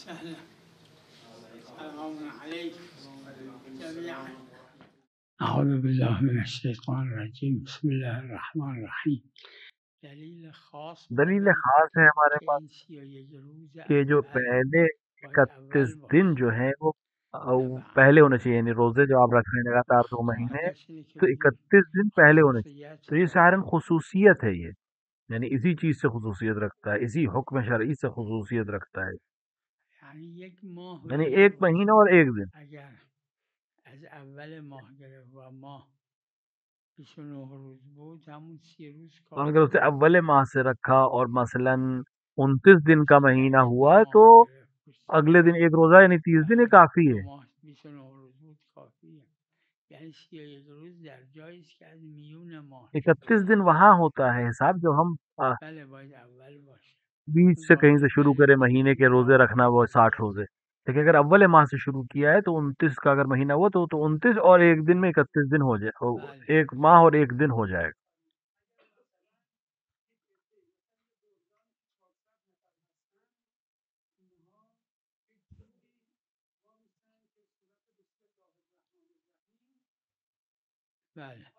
وسهلا. السلام عليكم جميعا. أعوذ بالله من الشيطان الرجيم. بسم الله الرحمن الرحیم. دلیل خاص دلیل خاص ہے ہمارے کہ پاس ان 31 روز کہ جو اول پہلے باید 31 اول دن باشه جو ہیں وہ نه پہلے بعد. ہونے چاہیے، یعنی روزے جو آپ رکھ رہے ہیں لگاتار 2 مہینے خواهدش اینه که تو بگیم 31 دن پہلے ہونے چاہیے. خصوصیت تو یہ داره. سہارن خصوصیت ہے، یہ یعنی اسی چیز سے خصوصیت رکھتا ہے، اسی حکم شرعی سے خصوصیت رکھتا ہے، یعنی یک ماه و یعنی یک ایک روز مہینہ اور ایک دن. اگر از اول ماه گرفت و ماه 29 روز بود همون 30 روز اور اگر اسے کافیه. اول ماہ سے رکھا اور مثلا 29 دن کا مہینہ اگه دو ہوا تو ماه گرفت اگلے دن ایک روزہ یعنی 30 دن، یہ کافی دو ہے. ماه 29 روز بود کافیه. یعنی 31 روز در جایی است که از میون ماه شروع 31 دن بشه. وہاں ہوتا ہے حساب جو ہم بله باید اول باشه. بیچ سے کہیں سے شروع کرے غالبا مہینے کے روزے رکھنا وہ 60 روزے، لیکن اگر اول ماہ سے شروع کیا ہے تو 29 کا اگر مہینہ ہوا تو 29 اور ایک دن میں 31 دن ہو جائے، بله ایک ماہ اور ایک دن ہو جائے گا. بله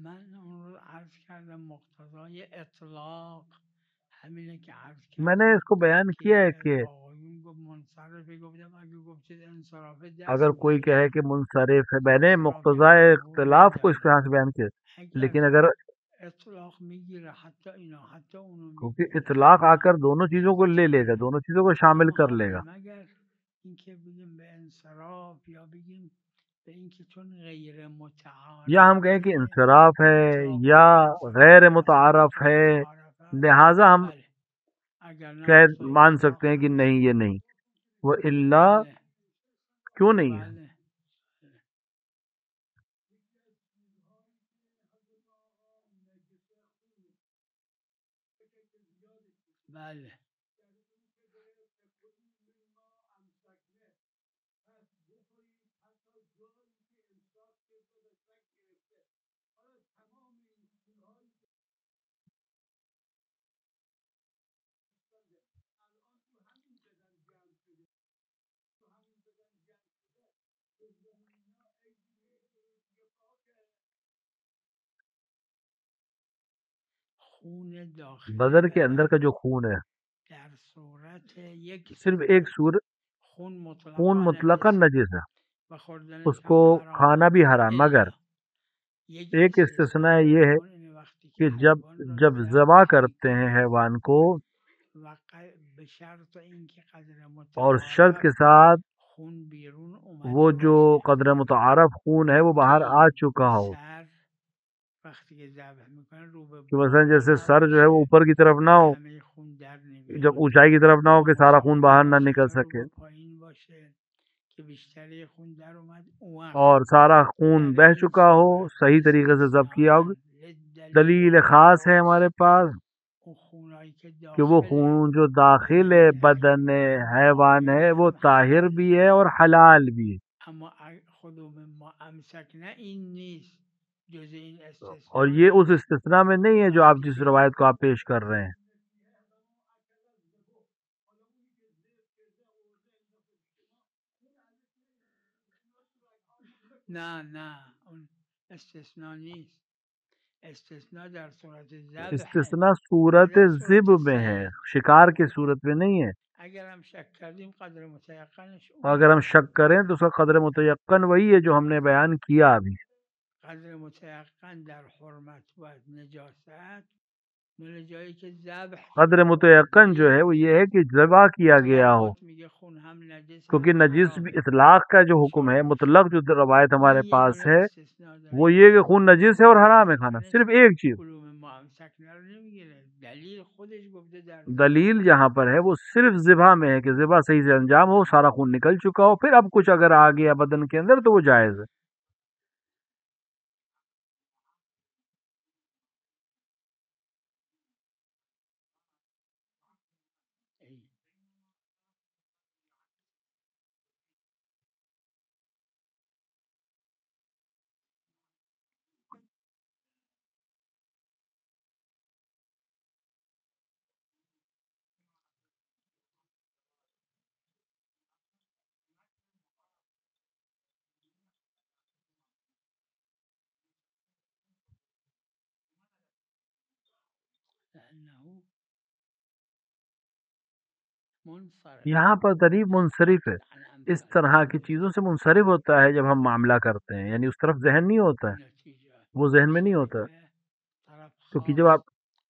من اون رو عرض کردم مقتضای اطلاق همینه که عرض میں نے کردم اس کو بیان کیا ہے که کہ آقایون گفت منصرفه، گفتم اگه گفتید انصرافه اگر دست کوئی کہے میکشم. کہ منصرف ہے، میں نے انصراف مقتضائے قبول اختلاف کو اس کے نداره. ہاتھ سے بیان کیا، اگر لیکن اگر اطلاق میگیره حتی اینا حتی اونو کیونکہ میگیره اطلاق آ کر که دونوں چیزوں کو لے لے گا، دونوں چیزوں کو شامل کر لے گا. مگر اینکه بگیم به انصراف یا بگیم به اینکه چون غیر یا ہم کہیں کہ متعارفه انصراف ہے اطلاق یا انصراف غیر هست یا متعارف چون ہے، متعارف هست. لہٰذا ہم بله اگر نه نقطه مان اطلاق سکتے ہیں کہ هست. نہیں یہ نہیں، وہ اللہ بله کیوں نہیں ہے. بله بله خون داخل بدن کے اندر کا بدن جو خون ہے در صورت یک صرف ایک صورت صورت، خون خون مطلقا مطلقاً نجسه نجس ہے، و اس خوردنش کو هم حرامه کھانا بھی حرام، مگر الا یک ایک استثناء استثناء داره، یہ ہے اون وقتی که کہ حیوان را جب ذبح ذبح کرتے ہیں میکنه حیوان کو و به شرط اینکه قدر اور شرط متعارف کے ساتھ خون بیرون وہ اومده جو باشه قدر متعارف خون ہے وہ باہر آ که چکا ہو، سر وقتی که ذبح میکنن رو به کہ مثلا بالا جیسے سر جو ہے وہ نباشه اوپر کی طرف نہ که ہو، همه خون در جب نمیاد اونچائی کی طرف نہ ہو یا کہ سارا خون مساوی باہر نہ باشه نکل یا رو سکے، به پایین باشه که بیشتری خون در اومد، اون وقت اور سارا خون در بہہ این چکا ہو، صورت صحیح طریقے سے ضبط کیا استثناءً ہو. دلیل دلیل خاص ہے خاص ہمارے پاس اون خونایی که کہ وہ داخل خون جو داخل بدن بدن حیوان حیوان خارج ہے وہ هم طاہر حلال بھی ہے اور حلال بھی ہے. اما خودم ما امسکنا این نیست، جز این اور استثناء یہ اس نیست. استثناء میں نہیں ہے جو آپ وقتی جس که روایت کو آپ پیش کر رہے ہیں. نه اون استثناء نیست. استثناء در صورت ذبح استثناء نه صورت در ذب صورت میں ہے، صید. شکار کی صورت میں نہیں ہے. اگر هم شک کردیم قدر متیقنش اور اگر اونه. ہم شک کریں تو اس کا قدر متیقن وہی ہے جو ہم نے بیان کیا ابھی. قدر متیقن در حرمت و نجاست مال جایی که ذبح قدر شده باشه. متیقن جو ہے وہ یہ ہے کہ ذبح کیا گیا ہو، اطلاقات میگه خون هم نجس کیونکہ هم نجس بھی حرامه اطلاق کا جو حکم ہے، شربش. مطلق جو روایت ہمارے این یه پاس دونه ہے استثناء داره وہ که یہ کہ خون نجس ہے اور حرام ہے کھانا، ظاهرش صرف ایک چیز. علوم ما هم سکنه رو نمیگیره، دلیل خودش گفته در دلیل جہاں پر ہے وہ صرف ذبح میں ہے کہ ذبح صحیح سے انجام ہو، سارا خون نکل چکا ہو، پھر اب کچھ اگر آ گیا بدن کے اندر تو وہ جائز ہے۔ لأنه منصرف یہاں پر طریق منصرف ہے، عن اس أنفاس طرح کی چیزوں سے منصرف ہوتا ہے جب ہم معاملہ کرتے ہیں، یعنی اس طرف ذہن نہیں ہوتا ہے، النتيجة وہ ذہن میں نہیں ہوتا ہے، الشركة طرف کیونکہ جب خاص آپ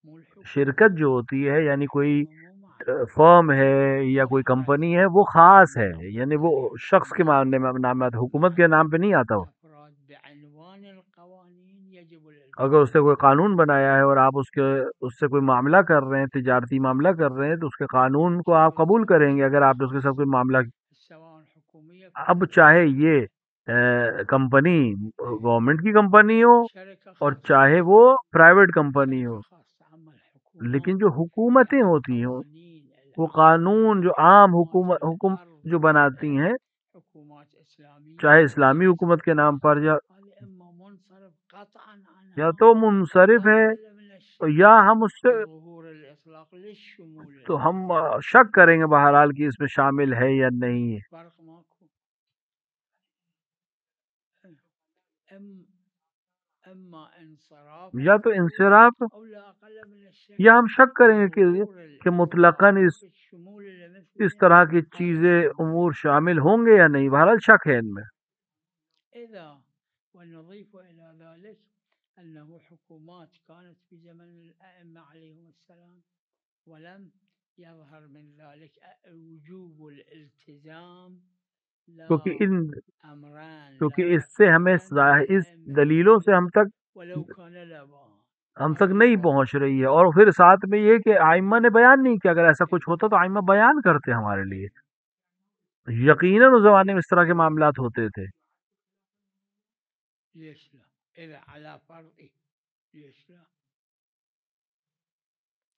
مو الحكومة، شرکت جو ہوتی ہے یعنی کوئی الحكومة مو معنى فرم ہے یا کوئی أفراد کمپنی ہے، وہ خاص ہے، یعنی وہ غير شخص کے حكومات نام میں آتا، حکومت کے نام پہ نہیں آتا وہ۔ الأفراد بعنوان القوانين يجب اگر اس نے کوئی الالتزام قانون بنایا ہے اور آپ اس سے کوئی معاملہ کر رہے ہیں، تجارتی معاملہ کر رہے ہیں، تو اس کے قانون کو آپ قبول کریں گے اگر آپ نے اس کے ساتھ کوئی معاملہ۔ سواء حكومية اب چاہے یہ کمپنی گورنمنٹ کی کمپنی ہو شركة اور خاصة، چاہے وہ پرائیویٹ کمپنی شركة ہو، خاصة. أما لیکن الحكومات جو حکومتیں ہوتی ہیں القوانين وہ العامة قانون جو عام حكومات حکم الأرض جو بناتی ہیں، حكومات إسلامية چاہے أو اسلامی غير حکومت کے نام پر، هذه إما منصرف قطعا یا عنها تو منصرف ہے، قابلة من الشك یا ہم اس سے لظهور الإطلاق للشمول تو ہم الأول. شک کریں گے بہرحال کہ اس میں شامل ہے یا نہیں ہے، فرق ماكو. اما انصراف یا تو انصراف او لا اقل من الشك یا ہم شک کریں گے لظهور کہ مطلقاً الاطلاق الشمول اس لمثلها طرح کی قال چیزیں العلماء. امور شامل ہوں گے یا نہیں، بہرحال شک ہے ان میں۔ اذا ونضيف الى ذلك انه حكومات كانت في زمن الائمه عليهم السلام ولم يظهر من ذلك وجوب الالتزام لا امران لا کیونکہ اس سے ہمیں يخفيان عن اس الائمه دلیلوں سے ولو كان لابا. ہم تک نہیں پہنچ رہی ہے، اور پھر ساتھ میں یہ کہ آئمہ نے بیان نہیں کیا، اگر ایسا کچھ ہوتا تو آئمہ بیان کرتے ہمارے لیے، یقیناً اس زمانے میں اس طرح کے معاملات ہوتے تھے۔ ليش لا؟ إذا على فرض ليش لا؟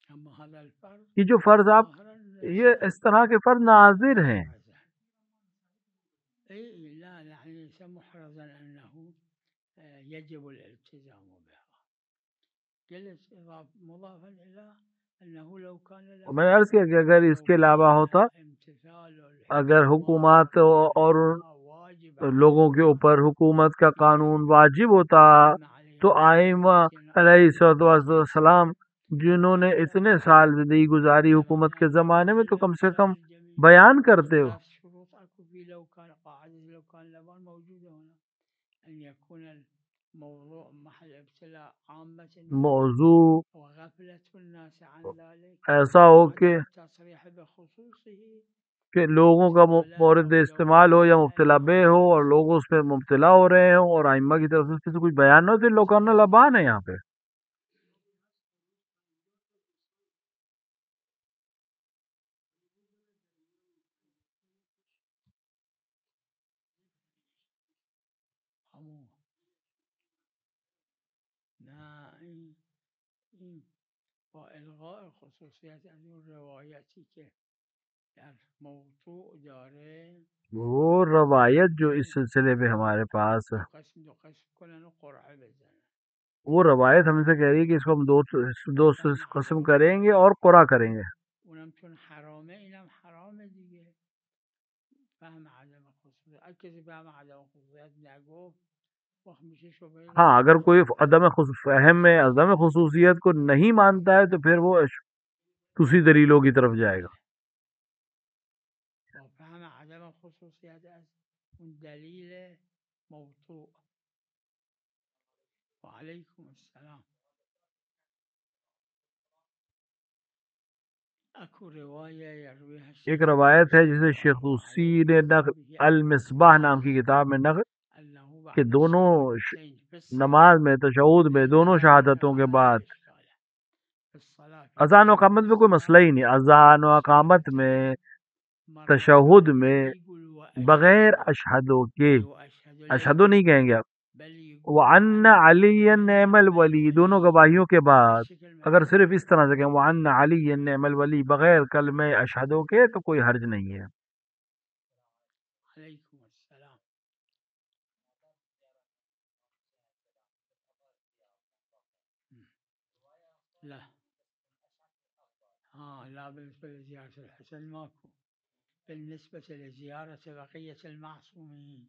أما هذا الفرض یہ جو فرض آپ ظاهرا یہ اس طرح کے فرض ناظر ہیں، محرزا. اي لا يعني ليس محرزا انه يجب الالتزام بها. جلس مضافا الى انه لو كان لا میں نے عرض کیا کہ اگر اس کے علاوہ ہوتا، امتثال اگر حکومات اور واجب لوگوں کے اوپر حکومت کا قانون واجب ہوتا تو آئمہ علیہ السلام جنہوں نے اتنے سال زندگی گزاری حکومت کے زمانے میں تو کم سے کم بیان کرتے ہو۔ ثلاث شروط اكو في لو كان قاعده لو كان لبان موجوده هنا ان يكون الموضوع محل ابتلاء عامه موضوع وغفله الناس عن ذلك ایسا ہو عدم التصريح بخصوصه کہ لوگوں کا مورد استعمال ہو یا مبتلا بے ہو اور لوگ اس پہ مبتلا ہو رہے ہوں اور ائمہ کی طرف سے کچھ بیان نہ ہو، تو لوکانہ لبان ہے یہاں پہ۔ والغاء خصوصیت از اون روایتی که در موضوع داره وہ روایت جو اس سلسلے میں ہمارے پاس دو قسم کنن و قرعه بزنن. وہ روایت ہم سے کہہ رہی ہے کہ اس کو ہم دو قسم کریں گے اور قرا کریں گے، اونم چون حرامه اینم حرامه دیگه. فهم عدم خصوصیت اگه کسی فهم عدم خصوصیت نگفت وقت میشه شبهه ہاں داره. اگر کوئی فہم میں عدم خصوصیت کو نہیں مانتا ہے تو پھر وہ دوسری دلیلوں کی طرف جائے گا۔ فهم عدم خصوصیت از اون دلیل موضوع. وعلیکم السلام. اکو روایہ یرویہ ایک روایت ہے جسے شیخ طوسی نے المصباح نام کی کتاب میں نقل کہ دونوں نماز میں تشہد میں دونوں شہادتوں کے بعد اذان و اقامت میں کوئی مسئلہ ہی نہیں، اذان و اقامت میں تشہد میں بغیر اشہدو کے، اشہدو نہیں کہیں گے آپ، وَأَنَّ عَلِيًّا نِعْمَ الْوَلِي دونوں گواہیوں کے بعد اگر صرف اس طرح سے کہیں وَأَنَّ عَلِيًّا نِعْمَ الْوَلِي بغیر کلمہ اشہدو کے تو کوئی حرج نہیں ہے۔ علیکم السلام۔ لا لا بالنسبة لزيارة الحسن ماكو، بالنسبة لزيارة بقية المعصومين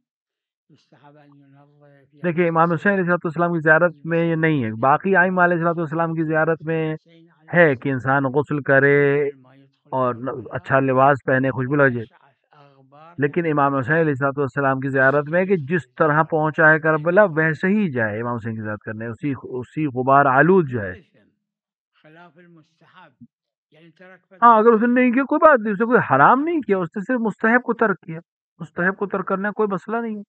يستحب أن ينظف دیکھیے امام حسین علیہ السلام کی زیارت میں یہ نہیں ہے، باقی ائمہ علیہ السلام کی زیارت میں ہے کہ انسان غسل کرے اور اچھا لباس پہنے، خوشبو لگے، لیکن امام حسین علیہ السلام کی زیارت میں کہ جس طرح پہنچا ہے کربلا ویسے ہی جائے امام حسین کی زیارت کرنے، اسی غبار آلود جائے۔ خلاف المستحب، یعنی ہاں اگر اس نے نہیں کیا کوئی بات نہیں، اس نے کوئی حرام نہیں کیا، اس نے صرف مستحب کو ترک کیا، مستحب کو ترک کرنا کوئی مسئلہ نہیں ہے۔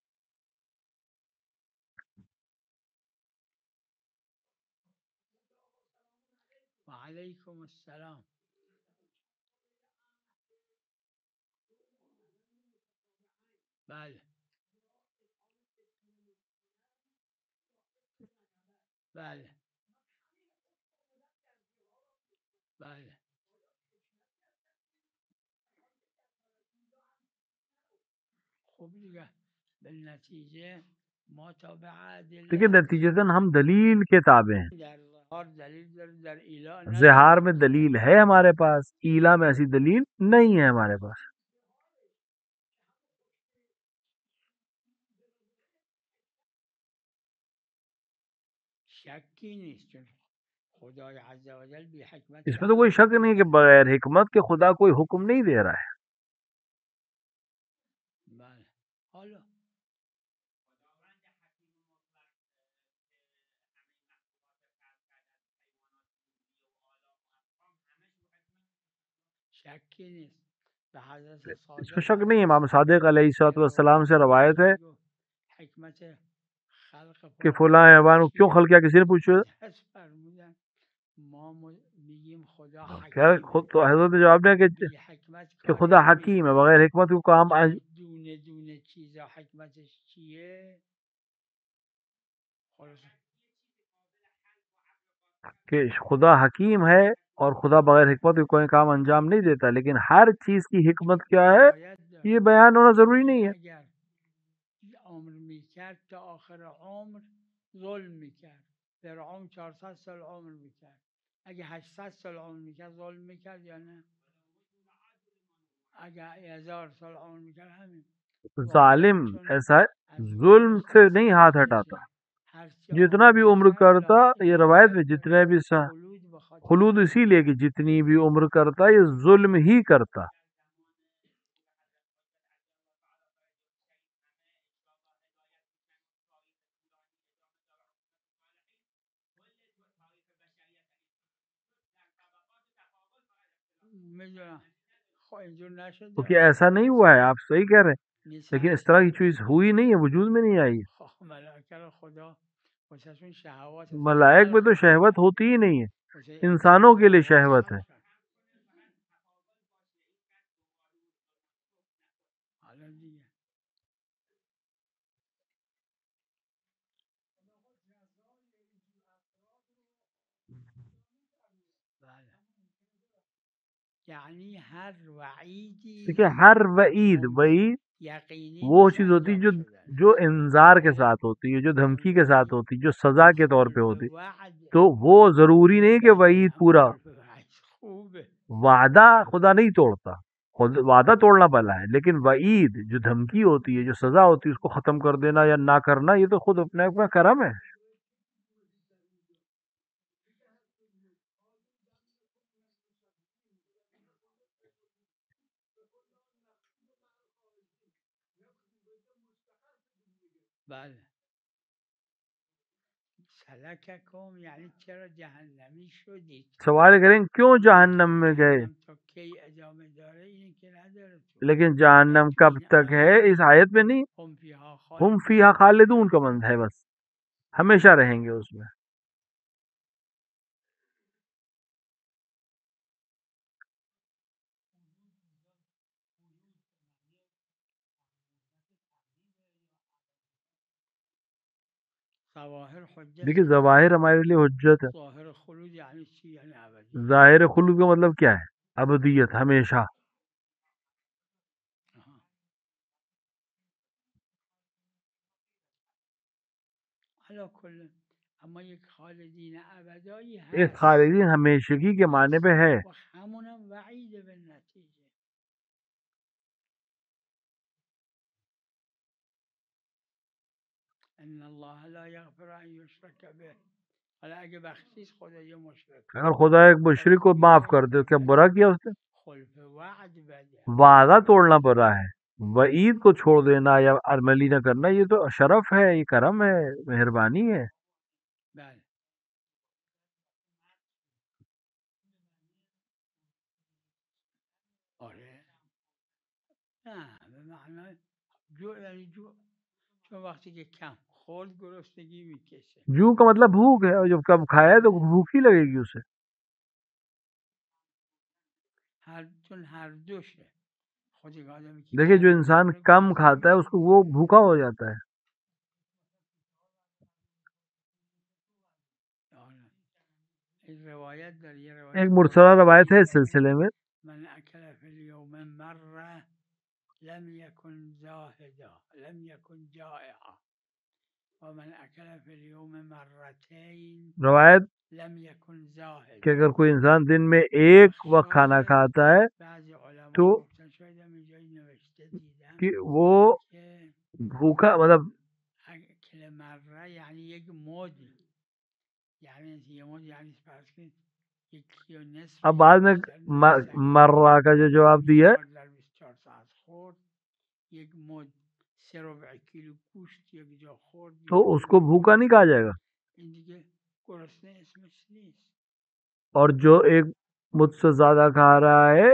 وعلیکم السلام۔ بله بله بله خوب دیگه بالنتیجه ما تابع دیکھیے نتیجتاً ہم دلیل کے تابع ہیں، در ظهار دلیل در ایلا زہار میں دلیل ہے ہمارے پاس، ایلا میں ایسی دلیل نہیں ہے ہمارے پاس۔ شکی نیست، چون خدای عز و جل بی حکمت اس میں تو کوئی شک نہیں کہ بغیر حکمت کے خدا کوئی حکم نہیں دے رہا ہے۔ بله حالا شکی نیست به حضرت اس میں صادق شک نہیں ہے، امام صادق علیہ السلام سے روایت ہے حکمت خلق کہ فلاں حیوان کو کیوں خلق کیا، کسی نے پوچھا فرمودن ما میگیم خدا خود تو حضرت نے جواب دیا کہ خدا حکیم ہے، بغیر حکمت کو کام دونه دونه چیزا حکمتش چیه؟ کہ خدا حکیم ہے اور خدا بغیر حکمت کے کوئی کام انجام نہیں دیتا، لیکن ہر چیز کی حکمت کیا ہے یہ بیان ہونا ضروری نہیں ہے۔ اگر عمر میکرد تا آخر عمر ظلم میکرد، فرعون 400 سال عمر میکرد، اگه 800 سال عمر میکرد ظلم میکرد یا نه؟ اگر 1000 سال عمر میکرد همین ظالم ایسا ہے ظلم سے نہیں ہاتھ ہٹاتا، جتنا بھی عمر کرتا، یہ روایت میں جتنے بھی خلود اسی لیے کہ جتنی بھی عمر کرتا یہ ظلم ہی کرتا۔ کیونکہ ایسا نہیں ہوا ہے، آپ صحیح کہہ رہے ہیں، لیکن اس طرح کی چیز ہوئی نہیں ہے، وجود میں نہیں آئی۔ ملائک میں تو شہوت ہوتی ہی نہیں ہے، انسانوں کے لیے شہوت ہے۔ یعنی ہر وعیدی، دیکھیے ہر وعید وہ چیز ہوتی ہے جو انذار کے ساتھ ہوتی ہے، جو دھمکی کے ساتھ ہوتی ہے، جو سزا کے طور پہ ہوتی، تو وہ ضروری نہیں کہ وعید پورا، وعدہ خدا نہیں توڑتا، وعدہ توڑنا بلا ہے، لیکن وعید جو دھمکی ہوتی ہے، جو سزا ہوتی ہے، اس کو ختم کر دینا یا نہ کرنا، یہ تو خود اپنے اپنا کرم ہے۔ بله سلککم یعنی چرا جهنمی شدید، سوال کریں کیوں جہنم میں گئے، جهنم تا کی ادامه داره این که نداره تو، لیکن جہنم کب تک ہے اس آیت میں نہیں، ہم فیہا خالدون کا مند ہے، بس ہمیشہ رہیں گے اس میں۔ ظواہر حجت دیکھیے ہے، ظواہر ہمارے لیے حجت ہے. ظاہر خلود یعنی چی یعنی ابدی. ظاہر خلود کا مطلب کیا ہے؟ ابدیت، ہمیشہ. ہاں. علا کل اما یک خالدین ابدایی ایک هست خالدین ہمیشگی کے معنی پہ ہے. و همونم وعید بالنتیجه. ان الله لا یغفر ان یشرک به. حالا اگه بخشیش خدا یه مشرک اگر خدا ایک مشرک کو معاف کر دے کیا برا کیا اس نے؟ خلف وعد بده. وعدہ توڑنا برا ہے. وعید کو چھوڑ دینا یا عملی نہ کرنا یہ تو شرف ہے، یہ کرم ہے، مہربانی ہے. بله. آره. نه به معنای جو یعنی جو، چون وقتی که کم خورد گرسنگی میکشه. جو کا مطلب بھوک ہے، اور جب کم کھایا تو بھوک ہی لگے گی اسے. چون هر دوشه. خود یک آدمی که دیکھیے جو کم انسان میخوره کم گرسنگی کھاتا ہے اس کو میکشه. وہ بھوکا ہو جاتا ہے. آره. این روایت در یه ایک روایت مرسلہ روایت ہے اس قدسی سلسلے میں. من اکل فی اليوم مره لم يكن زاهدا لم يكن جائعا ومن اکل فی اليوم مرتين روایت لم يكن کہ زاهدا. اگر کوئی انسان دن میں ایک وقت کھانا شاید کھاتا ہے بعضی علما تو گفتن، شاید هم اینجایی نوشته دیدم کہ وہ که بھوکا مطلب اکل مره یعنی یک مد، یعنی یه مد یعنی فرض کنید یکی و نصف اب یا بعد میں بیشتر نیست. اگه مرہ کا جو جواب دیا ہے 24 در 24 ساعت خورد یک مد 3/4 کیلو گوشت یک جا خورد تو یک اس کو کیلو بھوکا گوشت، نہیں کہا جائے گا. این دیگه گرسنه اسمش نیست. اور جو ایک مجھ سے زیادہ کھا رہا ہے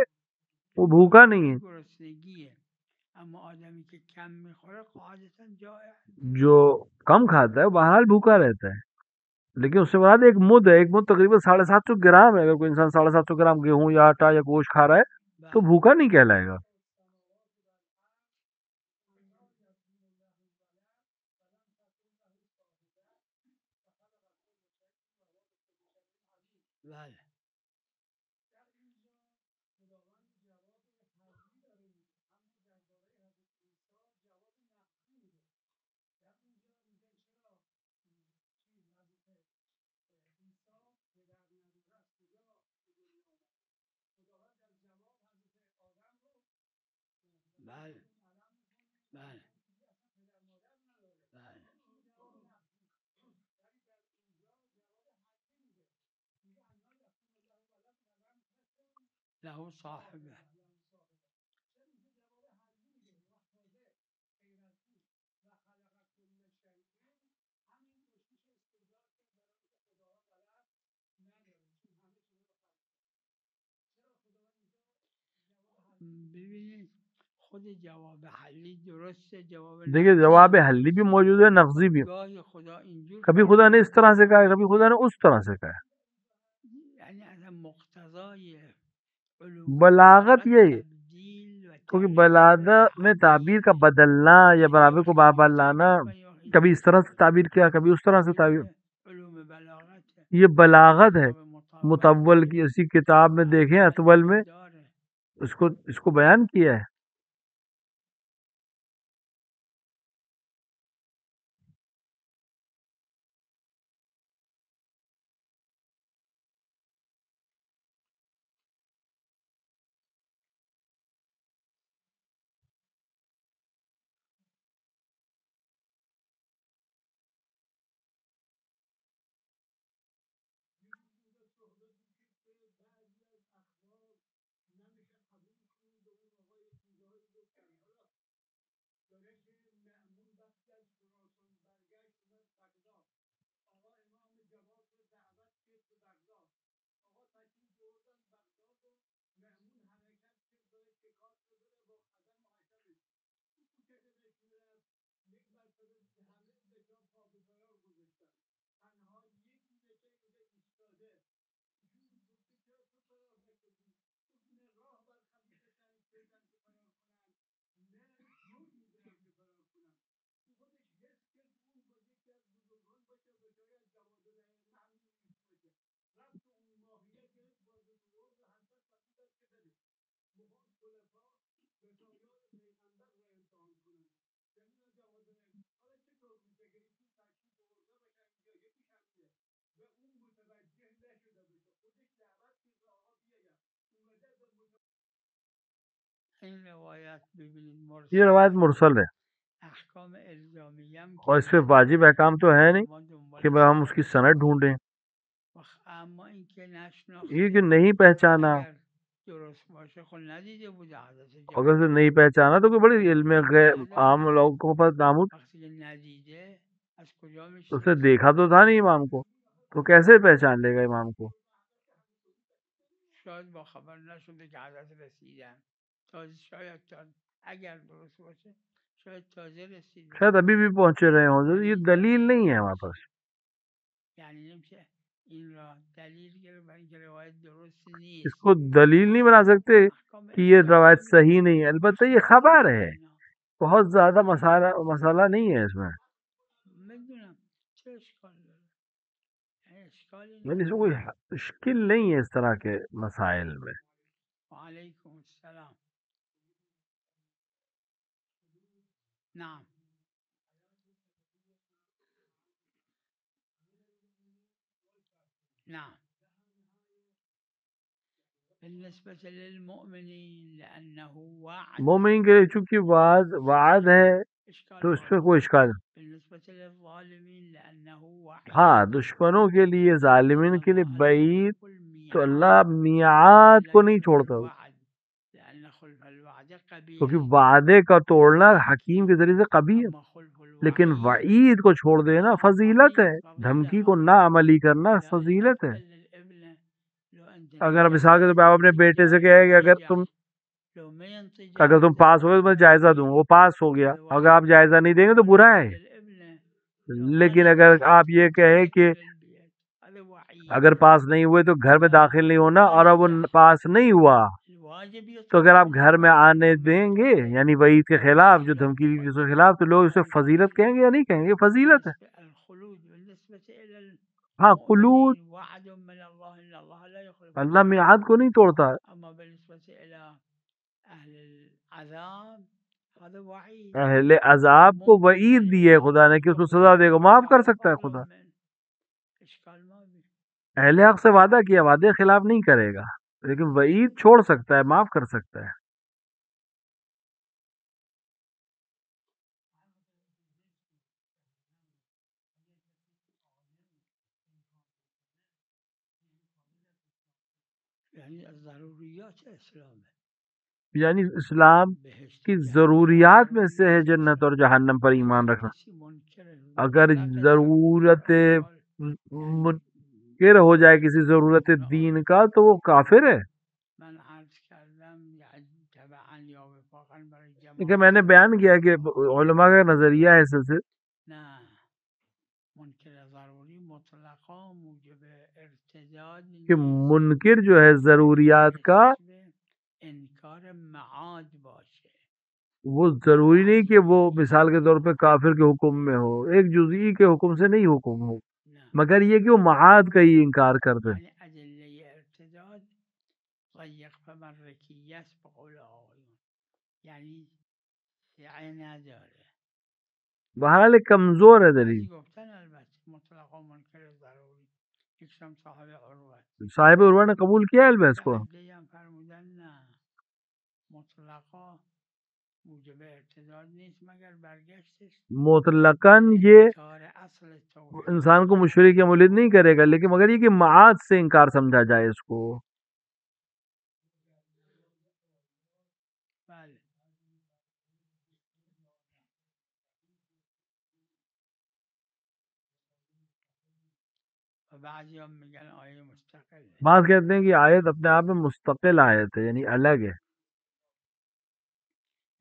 وہ بھوکا نہیں ہے. گرسنگیه. اما آدمی که کم میخوره قاعدتا جائع. جو کم کھاتا ہے وہ بہرحال بھوکا رہتا ہے، لیکن اس سے بعد ایک مد ہے. ایک مد تقریباً 750 گرام ہے. اگر کوئی انسان 750 گرام گیہوں یا آٹا یا گوشت کھا رہا ہے تو بھوکا نہیں کہلائے گا. بله. بله. بله. بله. له صاحبه. ببینید خود جواب حلی درسته، جواب دیکھیے نقضی جواب هم حلی بھی درسته. موجود ہے، نقضی بھی. گاهی خدا اینجور کبھی خدا نے اس فرماید طرح سے کہا ہے، کبھی خدا نے اس طرح سے کہا ہے. یعنی اصلا مقتضای علوم بلاغت بلاغت یہی ہے، تبدیل و کیونکہ تغییر و بلاغت میں تعبیر کا تحریف. بدلنا یا یعنی برابر وقتی کو که بابا اینجا لانا، میکنی وقت کبھی اینجا اس طرح سے تعبیر کیا کبھی اس طرح سے این تعبیر. علوم بلاغت یہ بلاغت ہے. کتاب مطول مطول کی اسی کتاب میں دیکھیں اطول میں داره. اس کو بیان کیا ہے. این روایت ببینید یہ مرسل روایت است. مرسل ہے احکام الزامیہ هم اور که اس پہ نداره. واجب احکام تو ہے نہیں ما دنبال کہ ہم اس کی سند سند ڈھونڈیں. اما این که یہ نشناخته کہ نہیں پہچانا، اگر درست باشه خود ندیده بوده حضرت اگر جابر. سے نہیں پہچانا تو کوئی بڑی اما علم دید غیر نداره. عام لوگوں کو پاس نامود. وقتی که ندیده از کجا تو اسے میشناسه؟ دیکھا تو تھا نہیں امام کو، تو کیسے پہچان لے گا امام کو؟ شاید با خبر نشده که حضرت رسیدن. تازه شاید اگر درست باشه شاید تازه رسیده. شاید ابھی بھی پہنچے رہے ہوں. یہ دلیل نہیں ہے ہمارے پاس، یعنی نمیشه این را دلیل گرفت برای اینکه روایت درست اس نیست. کو دلیل نہیں بنا سکتے احکام کہ یہ روایت الزامیہ صحیح نہیں ہے. البتہ یہ خبر ہے، اینا بہت زیادہ مسئلہ نہیں ہے اس میں، میدونم چه اشکال داره. اشکالی یعنی اس نداره. میں کوئی مشکل نہیں ہے اس طرح کے مسائل میں. وعلیکم السلام. نعم. نعم. بالنسبة للمؤمنين لأنه وعد مومن کے لیے چونکہ وعد ہے إشكال تو اس پہ واضح. کوئی اشکال. بالنسبة للظالمين لأنه وعيد. ہاں دشمنوں کے لیے، ظالمین کے لیے الله لا بعید، يخلف تو الميعاد. اللہ میعاد لا کو نہیں يخلف چھوڑتا، الوعد لأن خلف الوعد قبيح. کیونکہ وعدے کا توڑنا حکیم کے ذریعے سے قبیح ہے، أما خلف لیکن الوعيد وعید کو چھوڑ دینا فضیلت ہے. وعيد دھمکی فضيلة کو نہ عملی کرنا لا فضیلت ہے. تقل الابن لو أنت اگر مثال کے طور پہ آپ اپنے بیٹے سے نجحت کہیں کہ لو ما ينتج اگر تم پاس ہو گئے تو میں جائزہ دوں، وہ پاس ہو گیا. اگر آپ جائزہ نہیں دیں گے تو برا ہے. لیکن اگر آپ یہ کہیں کہ اگر پاس نہیں ہوئے تو گھر میں داخل نہیں ہونا، اور اب وہ پاس نہیں ہوا تو اگر آپ گھر میں آنے دیں گے، یعنی وعید کے خلاف، جو دھمکی دی اس کے خلاف، تو لوگ اسے فضیلت کہیں گے یا نہیں کہیں گے؟ فضیلت ہے. ہاں خلود، اللہ میعاد کو نہیں توڑتا. اہل عذاب کو وعید دی ہے خدا نے کہ اس کو سزا دے گا، معاف کر سکتا ہے خدا. اہل حق سے وعدہ کیا، وعدے کے خلاف نہیں کرے گا، لیکن وعید چھوڑ سکتا ہے، معاف کر سکتا ہے. یعنی اسلام کی ضروریات میں سے ہے جنت اور جہنم پر ایمان رکھنا. اگر ضرورت منکر ہو جائے کسی ضرورت دین کا تو وہ کافر ہے. لیکن میں نے بیان کیا کہ علماء کا نظریہ ہے اس سے کہ منکر جو ہے ضروریات کا، وہ ضروری نہیں کہ وہ مثال کے طور پہ کافر کے حکم میں ہو، ایک جزئی کے حکم سے نہیں حکم ہو، مگر یہ کہ وہ معاد کا ہی انکار کر دے. بہرحال کمزور ہے دلیل. صاحب عروہ نے قبول کیا ہے البیس کو. مطلقاً یہ انسان کو مشرک یا ملحد نہیں کرے گا، لیکن مگر یہ کہ معاد سے انکار سمجھا جائے اس کو. بعض کہتے ہیں کہ آیت اپنے آپ میں مستقل آیت ہے، یعنی الگ ہے.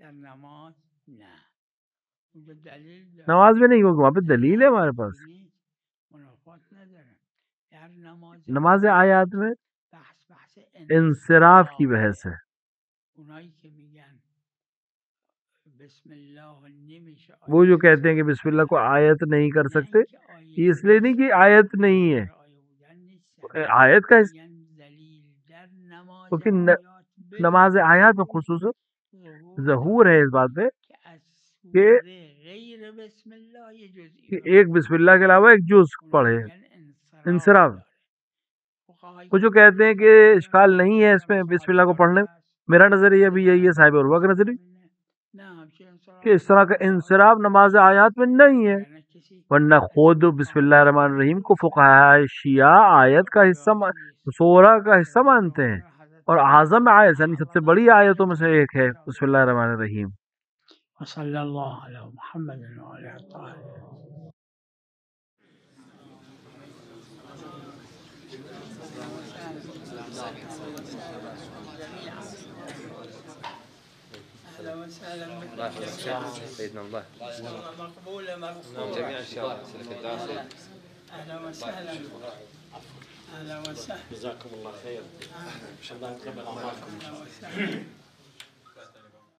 نماز میں نہیں، کیونکہ وہاں پہ دلیل ہے ہمارے پاس. نماز آیات میں انصراف کی بحث ہے. وہ جو کہتے ہیں کہ بسم اللہ کو آیت نہیں کر سکتے، اس لیے نہیں کہ آیت نہیں ہے، آیت کا نماز آیات میں خصوص ظہور ہے اس بات پہ کہ ایک بسم اللہ کے علاوہ ایک جز پڑھے انصراف. کچھ جو کہتے ہیں کہ اشکال نہیں ہے اس میں بسم اللہ کو پڑھنے. میرا نظریہ بھی یہی ہے، صاحب عروہ کا نظریہ کہ اس طرح کا انصراف نماز آیات میں نہیں ہے، ورنہ خود بسم اللہ الرحمن الرحیم کو فقہاء شیعہ آیت کا حصہ سورہ کا حصہ مانتے ہیں، اور اعظم آیت یعنی سب سے بڑی آیتوں میں سے ایک ہے بسم اللہ الرحمن الرحیم. وصلی اللہ علی محمد وعلی آلہ. اهلا وسهلا بك سيدنا الله مقبوله مغفوره جميعا ان شاء الله سلك الدعاء. اهلا وسهلا اهلا وسهلا جزاكم الله خير. ان شاء الله نقبل اعمالكم.